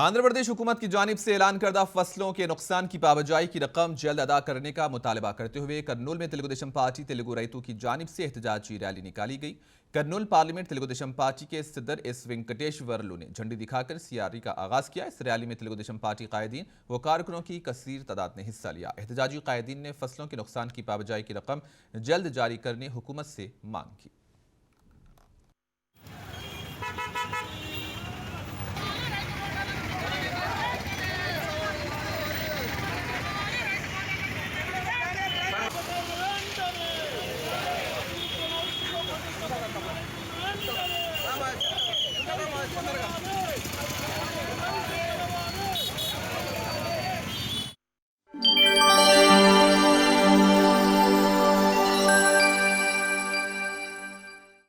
आंध्र प्रदेश हुकूमत की जानिब से ऐलान करदा फसलों के नुकसान की पाबजाई की रकम जल्द अदा करने का मुतालबा करते हुए कर्नूल में तेलुगुदेशम पार्टी तेलुगु रैतों की जानिब से एहतजाजी रैली निकाली गई। कर्नूल पार्लियामेंट तेलुगुदेशम पार्टी के सदर एस वेंकटेश्वरलू ने झंडी दिखाकर सियारी का आगाज किया। इस रैली में तेलुगुदेशम पार्टी कायदीन व कारकुनों की कसीर तादाद ने हिस्सा लिया। एहतजाजी कायदीन ने फसलों के नुकसान की पाबजाई की रकम जल्द जारी करने हुकूमत से मांग की।